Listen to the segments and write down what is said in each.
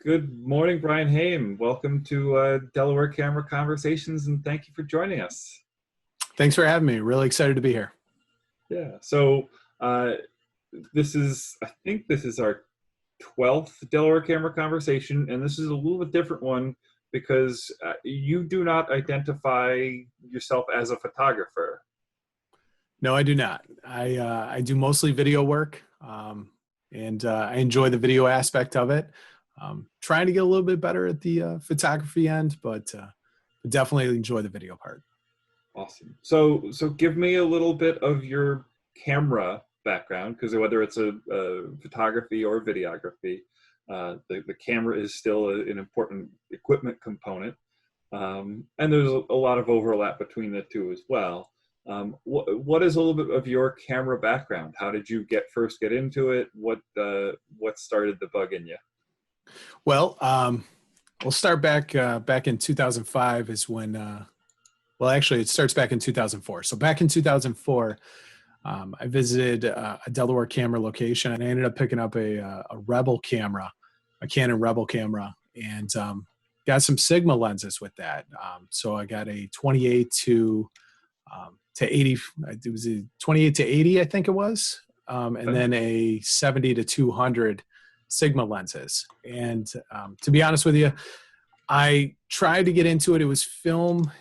Good morning, Brian Haim. Welcome to Delaware Camera Conversations, and thank you for joining us. Thanks for having me. Really excited to be here. Yeah, so uh, I think this is our 12th Delaware Camera Conversation, and this is a little bit different one because you do not identify yourself as a photographer. No, I do not. I do mostly video work, and I enjoy the video aspect of it. Trying to get a little bit better at the photography end, but definitely enjoy the video part. Awesome. So give me a little bit of your camera background, because whether it's a photography or videography, the camera is still an important equipment component, and there's a lot of overlap between the two as well. What is a little bit of your camera background? How did you first get into it? What started the bug in you? Well, we'll start back in 2005 is when. Well, actually, it starts back in 2004. So back in 2004, I visited a Delaware camera location, and I ended up picking up a Rebel camera, a Canon Rebel camera, and got some Sigma lenses with that. So I got a 28 to 80. It was a 28 to 80, I think it was, and then a 70 to 200 Sigma lenses. And to be honest with you, I tried to get into it. It was film.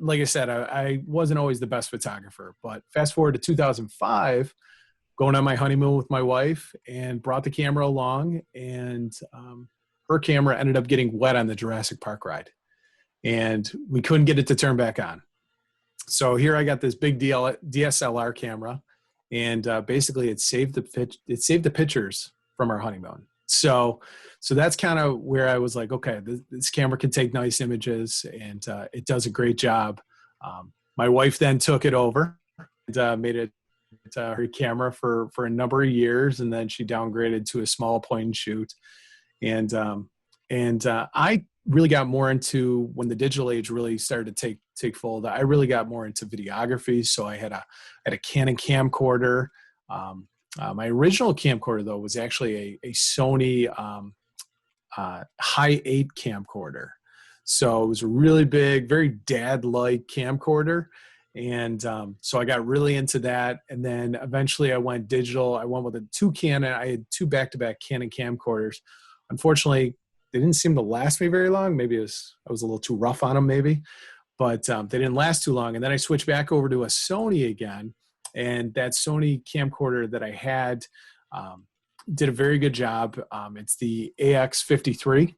Like I said, I wasn't always the best photographer, but fast forward to 2005, going on my honeymoon with my wife and brought the camera along, and her camera ended up getting wet on the Jurassic Park ride, and we couldn't get it to turn back on. So here I got this big DSLR camera, and basically it saved the pictures from our honeymoon. So that's kind of where I was like, okay, this camera can take nice images, and it does a great job. My wife then took it over and made it her camera for a number of years, and then she downgraded to a small point and shoot. And I really got more into, when the digital age really started to take fold, I really got more into videography. So I had a Canon camcorder. My original camcorder, though, was actually a Sony High 8 camcorder. So it was a really big, very dad-like camcorder. And so I got really into that. And then eventually I went digital. I went with I had two back-to-back Canon camcorders. Unfortunately, they didn't seem to last me very long. Maybe I was a little too rough on them, maybe. But they didn't last too long. And then I switched back over to a Sony again. And that Sony camcorder that I had did a very good job. It's the AX53.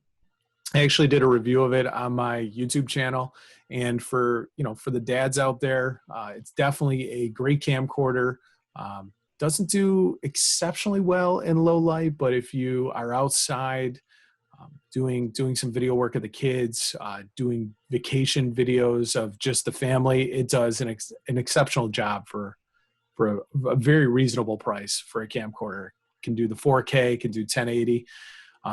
I actually did a review of it on my YouTube channel. And for the dads out there, it's definitely a great camcorder. Doesn't do exceptionally well in low light, but if you are outside doing some video work of the kids, doing vacation videos of just the family, it does an exceptional job for a very reasonable price for a camcorder. Can do the 4K, can do 1080,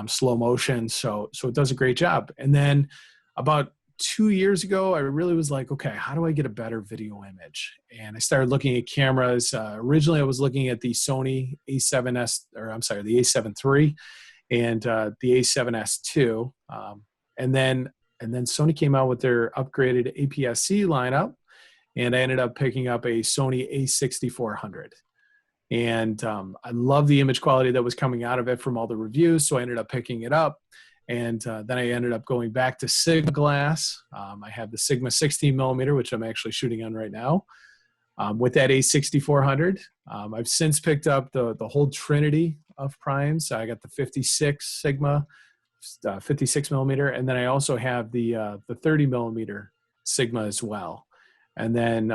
slow motion. So it does a great job. And then about 2 years ago, I really was like, okay, how do I get a better video image? And I started looking at cameras. Originally, I was looking at the Sony A7S, the A7 III and the A7S II. And then Sony came out with their upgraded APS-C lineup. And I ended up picking up a Sony A6400. And I love the image quality that was coming out of it from all the reviews, so I ended up picking it up. And then I ended up going back to Sigma glass. I have the Sigma 16mm, which I'm actually shooting on right now, with that A6400. I've since picked up the whole trinity of primes. I got the 56 Sigma, 56mm, and then I also have the 30mm Sigma as well. And then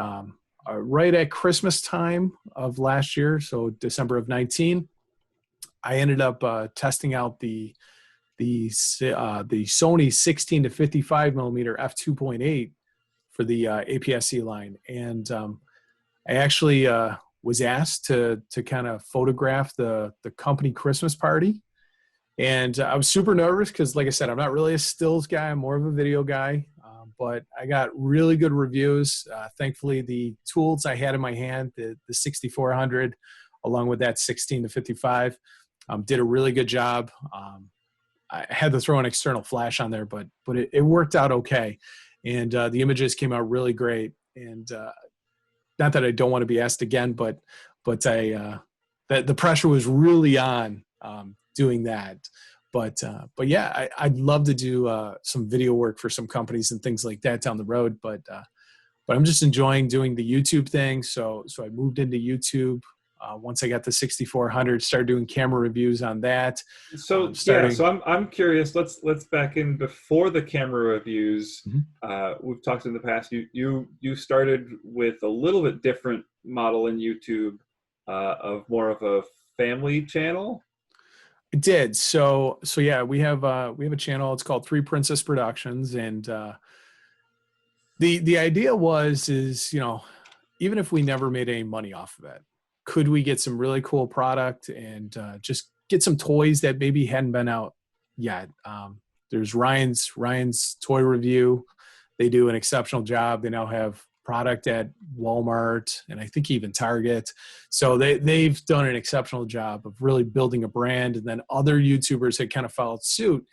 right at Christmas time of last year, so December of 19, I ended up testing out the Sony 16 to 55 millimeter f2.8 for the APS-C line. And I actually was asked to kind of photograph the company Christmas party. And I was super nervous because, like I said, I'm not really a stills guy. I'm more of a video guy. But I got really good reviews. Thankfully, the tools I had in my hand, the 6400, along with that 16 to 55, Did a really good job. I had to throw an external flash on there, but it worked out okay. And the images came out really great. And not that I don't want to be asked again, but that the pressure was really on doing that. But yeah, I'd love to do some video work for some companies and things like that down the road. But I'm just enjoying doing the YouTube thing. So I moved into YouTube. Once I got the 6400, started doing camera reviews on that. So yeah, Starting. so I'm curious. Let's back in before the camera reviews. Mm-hmm. We've talked in the past. You started with a little bit different model in YouTube, of more of a family channel. It did. So yeah, we have a channel. It's called Three Princess Productions, and the idea is even if we never made any money off of it, could we get some really cool product and just get some toys that maybe hadn't been out yet? There's Ryan's Toy Review. They do an exceptional job. They now have product at Walmart and I think even Target. So they've done an exceptional job of really building a brand, and then other YouTubers had kind of followed suit.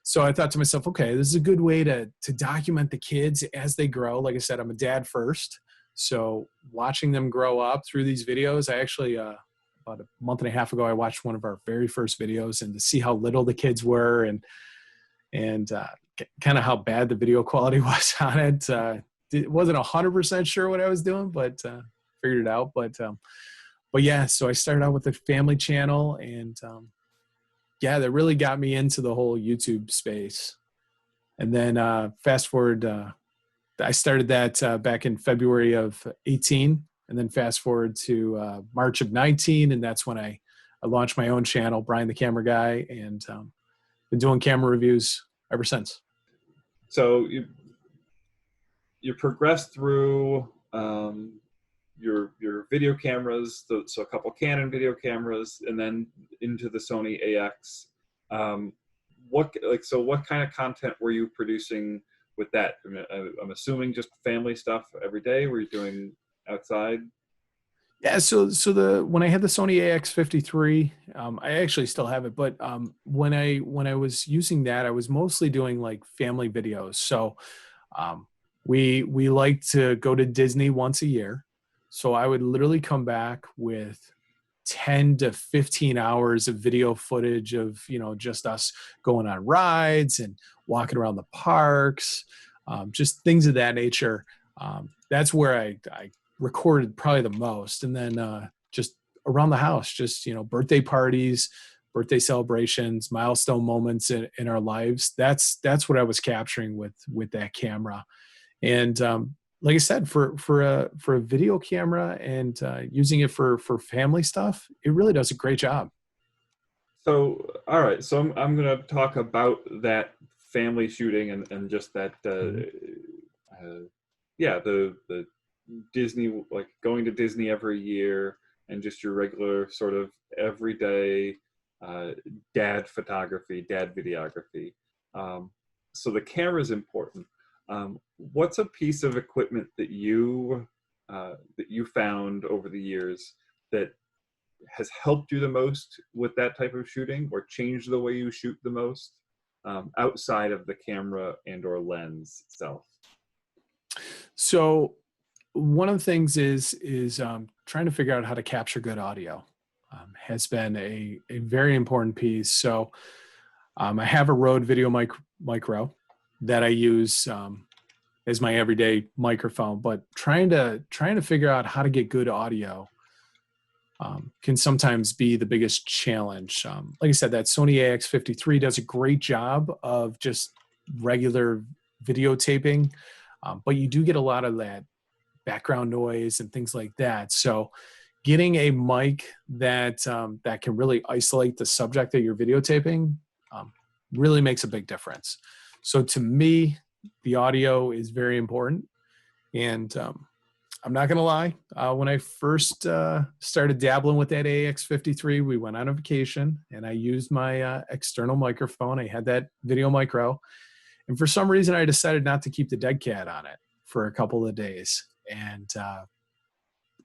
So I thought to myself, okay, this is a good way to document the kids as they grow. Like I said, I'm a dad first. So watching them grow up through these videos, I actually, about a month and a half ago, I watched one of our very first videos, and to see how little the kids were and kind of how bad the video quality was on it. It wasn't 100% sure what I was doing, but figured it out. But yeah, so I started out with a family channel, and yeah, that really got me into the whole YouTube space. And then fast forward, I started that back in February of 18, and then fast forward to March of 19, and that's when I launched my own channel, Brian the Camera Guy, and been doing camera reviews ever since. So you progressed through your video cameras, so a couple Canon video cameras, and then into the Sony AX. What kind of content were you producing with that? I mean, I'm assuming just family stuff every day. Were you doing outside? Yeah, so when I had the Sony AX53, I actually still have it, but when I was using that, I was mostly doing like family videos. So we like to go to Disney once a year. So I would literally come back with 10 to 15 hours of video footage of, just us going on rides and walking around the parks, just things of that nature. That's where I recorded probably the most. And then just around the house, just, birthday parties, birthday celebrations, milestone moments in our lives. That's what I was capturing with that camera. And like I said, for a video camera and using it for family stuff, it really does a great job. So, all right. So I'm going to talk about that family shooting and just that, yeah, the Disney, like going to Disney every year, and just your regular sort of everyday dad photography, dad videography. So the camera is important. What's a piece of equipment that you found over the years that has helped you the most with that type of shooting, or changed the way you shoot the most, outside of the camera and or lens itself? So one of the things is trying to figure out how to capture good audio has been a very important piece. So I have a Rode Video Micro that I use as my everyday microphone, but trying to figure out how to get good audio can sometimes be the biggest challenge. Like I said, that Sony AX53 does a great job of just regular videotaping, but you do get a lot of that background noise and things like that. So getting a mic that can really isolate the subject that you're videotaping really makes a big difference. So to me, the audio is very important. And I'm not going to lie, when I first started dabbling with that AX53, we went on a vacation and I used my external microphone. I had that Video Micro. And for some reason, I decided not to keep the dead cat on it for a couple of days. And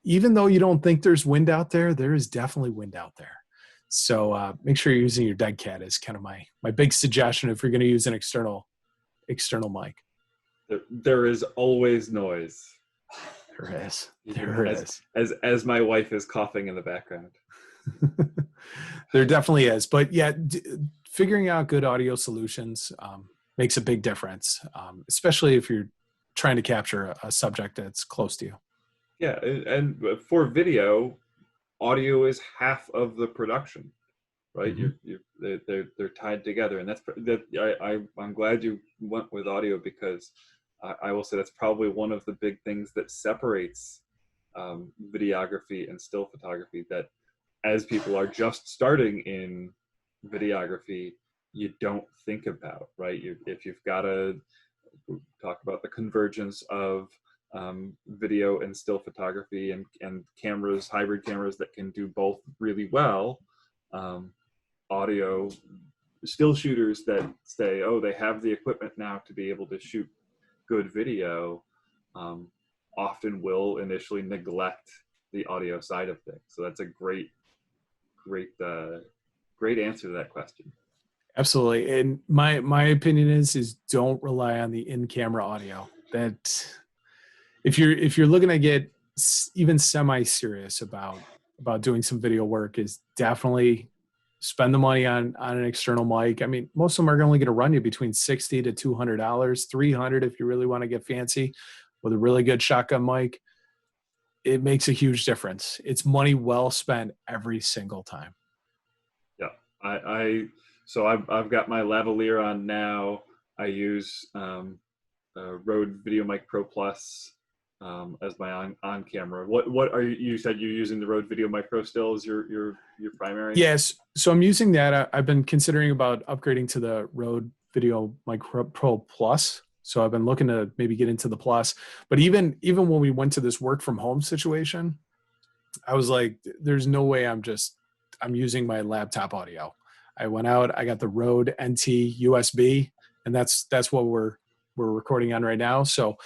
even though you don't think there's wind out there is definitely wind out there. So make sure you're using your dead cat is kind of my big suggestion if you're going to use an external mic. There is always noise. There is. Even There is. as my wife is coughing in the background. There definitely is. But yeah, figuring out good audio solutions makes a big difference, especially if you're trying to capture a subject that's close to you. Yeah, and for video, audio is half of the production, right? They're tied together, and I'm glad you went with audio, because I will say that's probably one of the big things that separates videography and still photography. That as people are just starting in videography, you don't think about, right? If you've got to talk about the convergence of video and still photography, and cameras, hybrid cameras that can do both really well. Audio, still shooters that say, oh, they have the equipment now to be able to shoot good video, often will initially neglect the audio side of things. So that's a great answer to that question. Absolutely. And my opinion is don't rely on the in-camera audio. That if you're looking to get even semi-serious about doing some video work, is definitely spend the money on an external mic. I mean, most of them are only going to run you between $60 to $200, $300 if you really want to get fancy with a really good shotgun mic. It makes a huge difference. It's money well spent every single time. Yeah, so I've got my lavalier on now. I use Rode VideoMic Pro Plus as my on camera. What are you said you're using the Rode VideoMic Pro still as your primary? Yes. So I'm using that. I've been considering about upgrading to the Rode VideoMic Pro Plus. So I've been looking to maybe get into the Plus. But even when we went to this work from home situation, I was like, there's no way I'm using my laptop audio. I went out, I got the Rode NT USB, and that's what we're recording on right now. So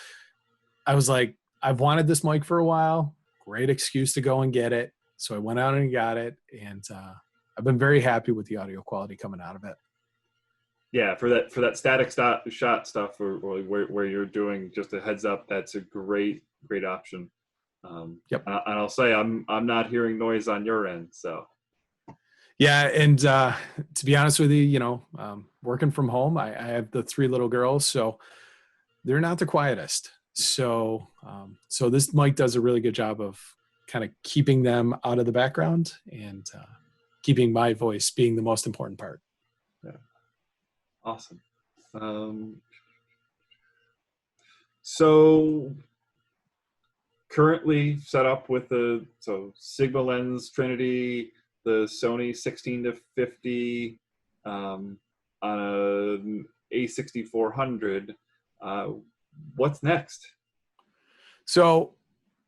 I was like, I've wanted this mic for a while. Great excuse to go and get it. So I went out and got it, and I've been very happy with the audio quality coming out of it. Yeah, for that static shot stuff, or where you're doing just a heads up, that's a great option. Yep. And I'll say I'm not hearing noise on your end, so. Yeah, and to be honest with you, working from home, I have the 3 little girls, so they're not the quietest. So this mic does a really good job of kind of keeping them out of the background and keeping my voice being the most important part. Yeah. Awesome. So currently set up with the Sigma lens Trinity, the Sony 16 to 50 on an A6400. What's next? So,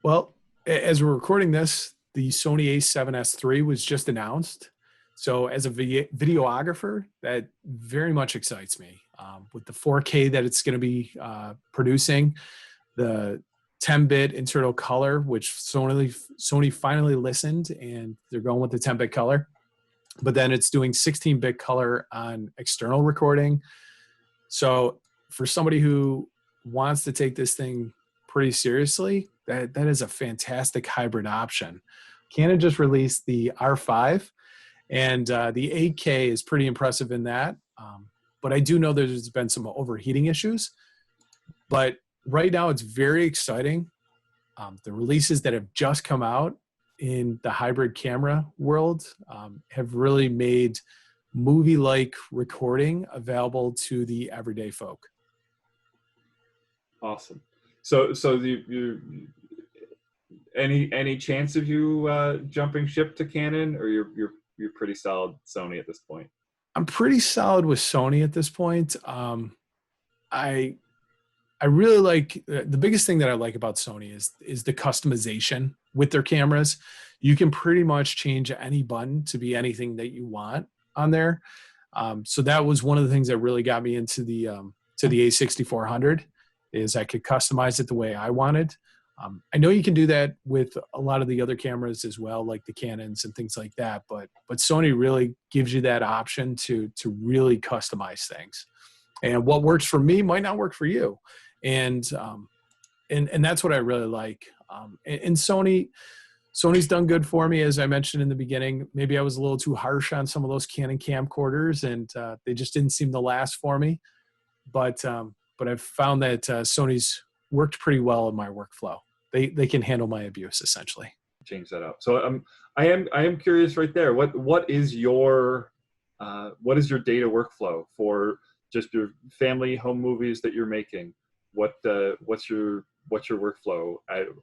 well, as we're recording this, the Sony A7S III was just announced. So as a videographer, that very much excites me. With the 4K that it's going to be producing, the 10-bit internal color, which Sony finally listened, and they're going with the 10-bit color. But then it's doing 16-bit color on external recording. So for somebody who wants to take this thing pretty seriously, that is a fantastic hybrid option. Canon just released the R5, and the 8K is pretty impressive in that. But I do know there's been some overheating issues. But right now, it's very exciting. The releases that have just come out in the hybrid camera world have really made movie-like recording available to the everyday folk. Awesome. So you any chance of you jumping ship to Canon, or you're pretty solid Sony at this point? I'm pretty solid with Sony at this point. I really like the biggest thing that I like about Sony is the customization with their cameras. You can pretty much change any button to be anything that you want on there. So that was one of the things that really got me into the A6400, is I could customize it the way I wanted. I know you can do that with a lot of the other cameras as well, like the Canons and things like that. But Sony really gives you that option to really customize things. And what works for me might not work for you. And and that's what I really like. And Sony's done good for me, as I mentioned in the beginning. Maybe I was a little too harsh on some of those Canon camcorders, and they just didn't seem to last for me. But I've found that Sony's worked pretty well in my workflow. They can handle my abuse essentially. Change that up. So I am curious right there. What is your data workflow for just your family home movies that you're making? What's your workflow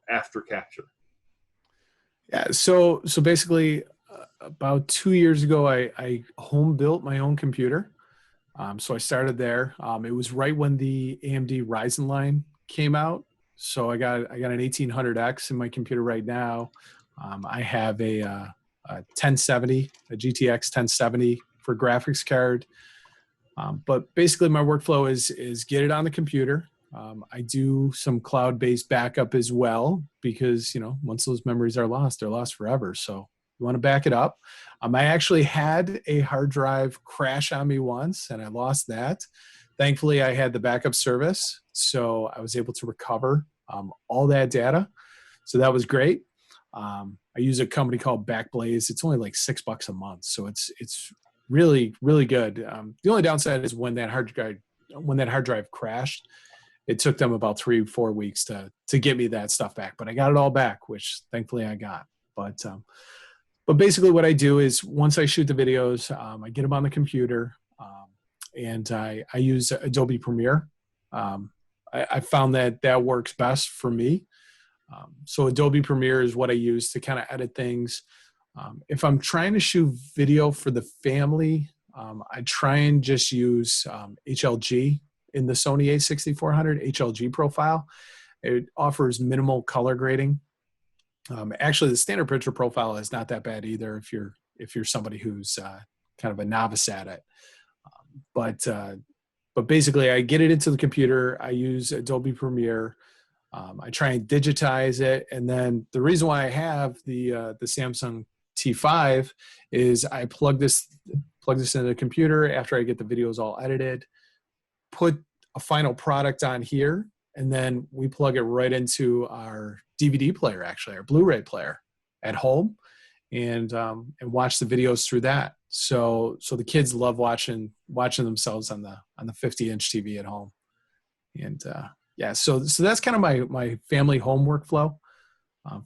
after capture? Yeah. So basically, about 2 years ago, I home built my own computer. So I started there. It was right when the AMD Ryzen line came out. So I got an 1800X in my computer right now. I have a 1070, a GTX 1070 for graphics card. But basically, my workflow is get it on the computer. I do some cloud-based backup as well because once those memories are lost, they're lost forever. So you want to back it up. I actually had a hard drive crash on me once, and I lost that. Thankfully, I had the backup service, so I was able to recover all that data. So that was great. I use a company called Backblaze. It's only like $6 a month, so it's really really good. The only downside is when that hard drive crashed, it took them about 3-4 weeks to get me that stuff back. But I got it all back, which thankfully I got. But basically, what I do is once I shoot the videos, I get them on the computer, and I use Adobe Premiere. I found that works best for me. So Adobe Premiere is what I use to kind of edit things. If I'm trying to shoot video for the family, I try and just use HLG in the Sony a6400 HLG profile. It offers minimal color grading. Actually, the standard picture profile is not that bad either if you're somebody who's kind of a novice at it. But basically, I get it into the computer. I use Adobe Premiere. I try and digitize it, and then the reason why I have the Samsung T5 is I plug this into the computer after I get the videos all edited, put a final product on here, and then we plug it right into our DVD player, actually our Blu-ray player at home, and watch the videos through that. So the kids love watching themselves on the 50-inch TV at home, and yeah, so that's kind of my family home workflow.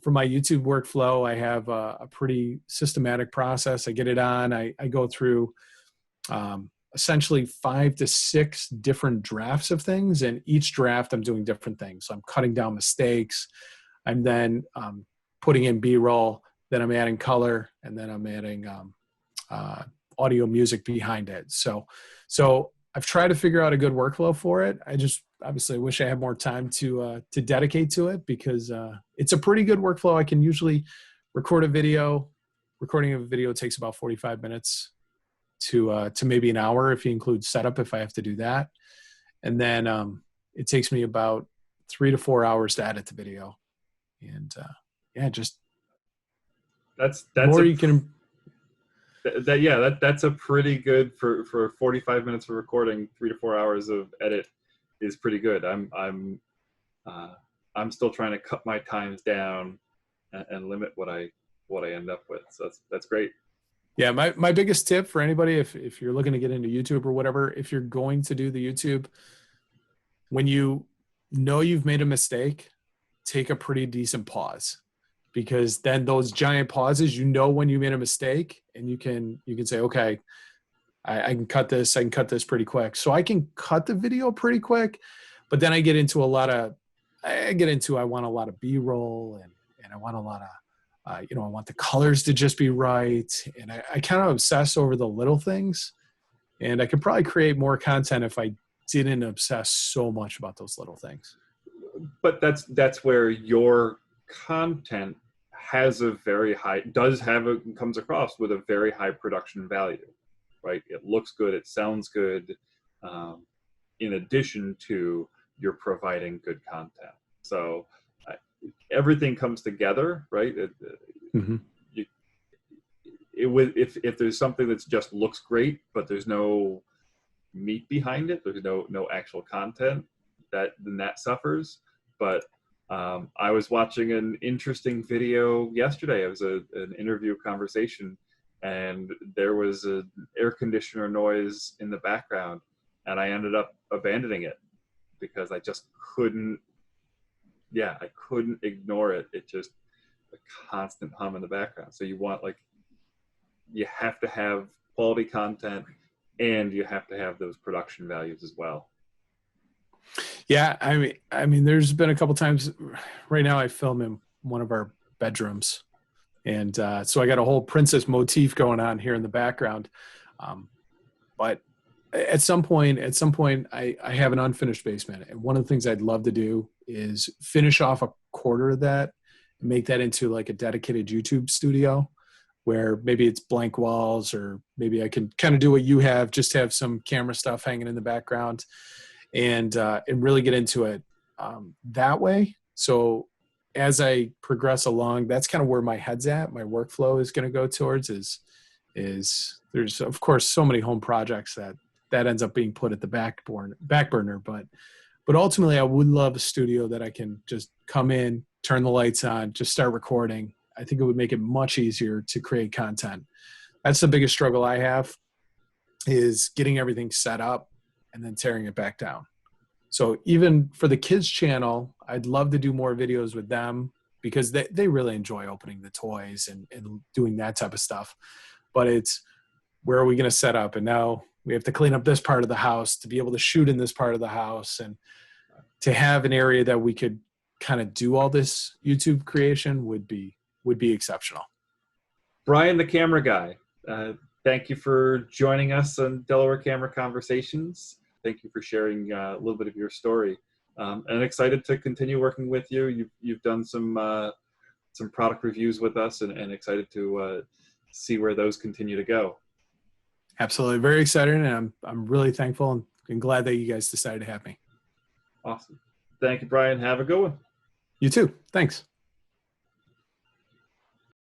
For my YouTube workflow, I have a pretty systematic process. I get it on. I go through essentially 5 to 6 different drafts of things, and each draft I'm doing different things. So I'm cutting down mistakes. I'm then putting in B-roll. Then I'm adding color, and then I'm adding audio music behind it. So I've tried to figure out a good workflow for it. I just obviously wish I had more time to dedicate to it because it's a pretty good workflow. I can usually record a video. Recording a video takes about 45 minutes to maybe an hour if you include setup, if I have to do that. And then it takes me about 3 to 4 hours to edit the video. And yeah, just that's more a, you can. That's a pretty good for 45 minutes of recording. 3 to 4 hours of edit is pretty good. I'm still trying to cut my times down and limit what I end up with. So that's great. Yeah, my biggest tip for anybody, if you're looking to get into YouTube or whatever, if you're going to do the YouTube, when you know you've made a mistake, take a pretty decent pause, because then those giant pauses, when you made a mistake, and you can say, okay, I can cut this. I can cut this pretty quick. So I can cut the video pretty quick, but then I get into I want a lot of B-roll, and I want a lot of, I want the colors to just be right. And I kind of obsess over the little things, and I could probably create more content if I didn't obsess so much about those little things. But that's where your content has comes across with a very high production value, right? It looks good, it sounds good, in addition to you're providing good content. So everything comes together, right? Hmm. You, it would, if there's something that just looks great, but there's no meat behind it, there's no actual content, then that suffers. But I was watching an interesting video yesterday. It was an interview conversation, and there was an air conditioner noise in the background, and I ended up abandoning it because I just couldn't. Yeah, I couldn't ignore it. It just a constant hum in the background. So you have to have quality content, and you have to have those production values as well. Yeah, I mean, there's been a couple times. Right now, I film in one of our bedrooms, and so I got a whole princess motif going on here in the background. But at some point, I have an unfinished basement, and one of the things I'd love to do is finish off a quarter of that, and make that into like a dedicated YouTube studio, where maybe it's blank walls, or maybe I can kind of do what you have, just have some camera stuff hanging in the background, and really get into it that way. So as I progress along, that's kind of where my head's at. My workflow is going to go towards is there's of course so many home projects that ends up being put at the back burner, but ultimately I would love a studio that I can just come in, turn the lights on, just start recording. I think it would make it much easier to create content. That's the biggest struggle I have, is getting everything set up and then tearing it back down. So even for the kids channel, I'd love to do more videos with them, because they really enjoy opening the toys and doing that type of stuff. But it's, where are we going to set up? And now we have to clean up this part of the house to be able to shoot in this part of the house, and to have an area that we could kind of do all this YouTube creation would be exceptional. Brian, the camera guy, thank you for joining us on Delaware Camera Conversations. Thank you for sharing a little bit of your story. And excited to continue working with you. You've done some product reviews with us, and excited to see where those continue to go. Absolutely. Very excited. And I'm really thankful and glad that you guys decided to have me. Awesome. Thank you, Brian. Have a good one. You too. Thanks.